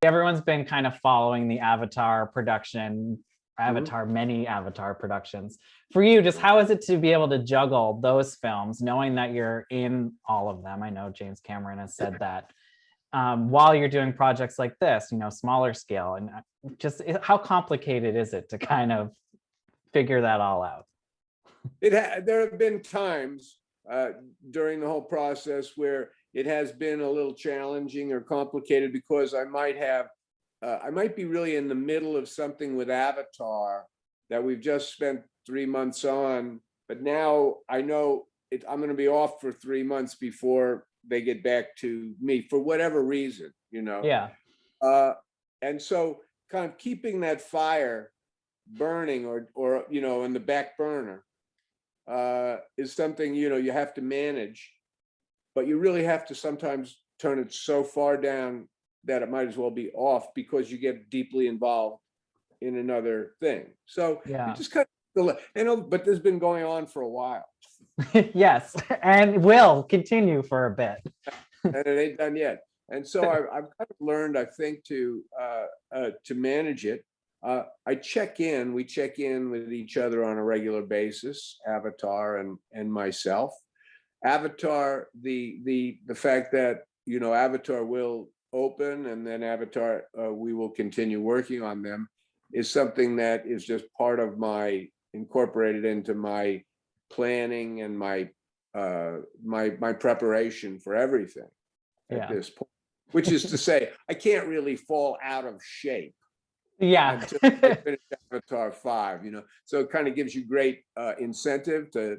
everyone's been kind of following the Avatar production, Mhm. many Avatar productions. For you, just how is it to be able to juggle those films, knowing that you're in all of them? I know James Cameron has said that. While you're doing projects like this, smaller scale, and just how complicated is it to kind of figure that all out? There have been times during the whole process where it has been a little challenging or complicated because I might be really in the middle of something with Avatar that we've just spent 3 months on, but now I know I'm going to be off for 3 months before they get back to me for whatever reason, Yeah. Uh, and so kind of keeping that fire burning or in the back burner is something you have to manage, but you really have to sometimes turn it so far down that it might as well be off because you get deeply involved in another thing. So you Yeah. just kind of, but this has been going on for a while. Yes, and will continue for a bit. And it ain't done yet. And so I've kind of learned, I think, to manage it. We check in with each other on a regular basis, Avatar and myself. Avatar, the fact that Avatar will open and then Avatar we will continue working on them is something that is just part of incorporated into my planning and my preparation for everything at this point, which is to say I can't really fall out of shape until I finish Avatar 5, so it kind of gives you great incentive to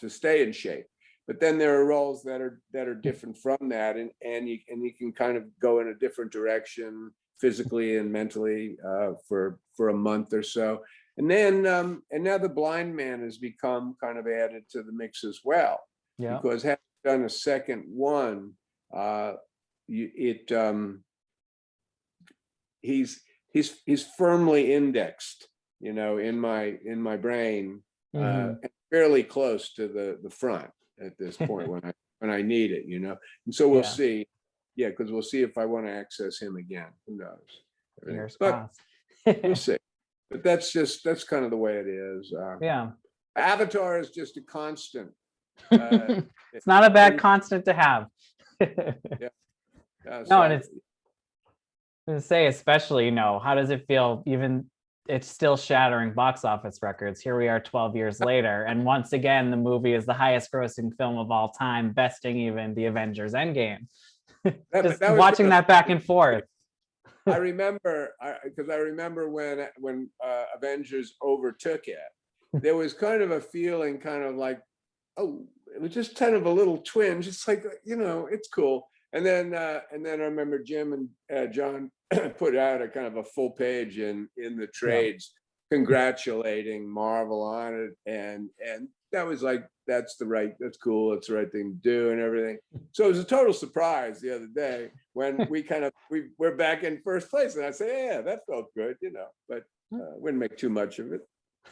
stay in shape. But then there are roles that are different from that, and you can kind of go in a different direction physically and mentally for a month or so. And then and now the blind man has become kind of added to the mix as well, because having done a second one, he's firmly indexed, in my brain, fairly close to the front at this point when I need it, and so we'll see. Yeah, because we'll see if I want to access him again. Who knows? But we'll see. But that's kind of the way it is. Avatar is just a constant. It's not a bad constant to have. No, and it's to say, especially, how does it feel? Even it's still shattering box office records. Here we are 12 years later, and once again, the movie is the highest grossing film of all time, besting even the Avengers Endgame. Just watching that back and forth. I remember when Avengers overtook it, there was kind of a feeling, kind of like, oh, it was just kind of a little twinge. It's like, it's cool. And then I remember Jim and John put out a kind of a full page in the trades, congratulating Marvel on it, and that was like, that's cool, that's the right thing to do and everything. So it was a total surprise the other day when we're back in first place, and I say, yeah, that felt good, but wouldn't make too much of it.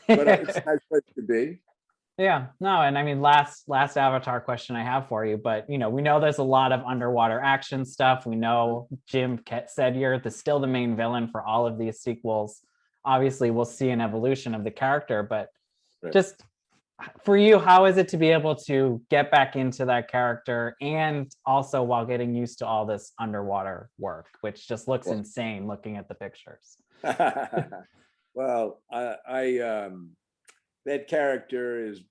But it's a nice place to be. Yeah, no, and I mean, last Avatar question I have for you, but we know there's a lot of underwater action stuff. We know Jim said you're still the main villain for all of these sequels. Obviously, we'll see an evolution of the character, but just for you, how is it to be able to get back into that character, and also while getting used to all this underwater work, which just looks insane looking at the pictures? Well, that character is,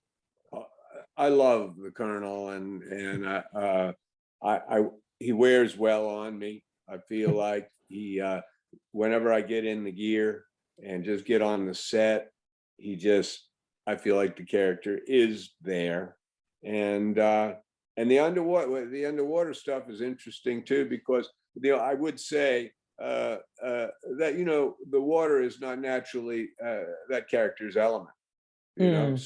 I love the Colonel, and he wears well on me. I feel like whenever I get in the gear and just get on the set, I feel like the character is there. And the underwater stuff is interesting too, because I would say that the water is not naturally that character's element. And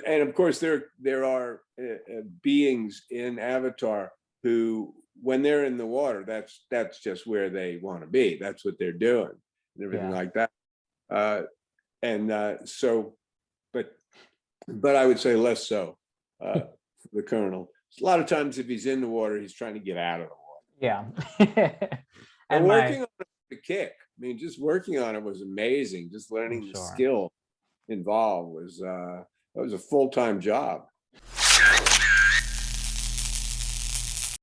of course there are beings in Avatar who, when they're in the water, that's just where they want to be. That's what they're doing and everything like that. So, but I would say less so for the Colonel. A lot of times if he's in the water, he's trying to get out of the water. Yeah. But And working on it, the kick. I mean, just working on it was amazing. Just learning the skill involved was that was a full-time job.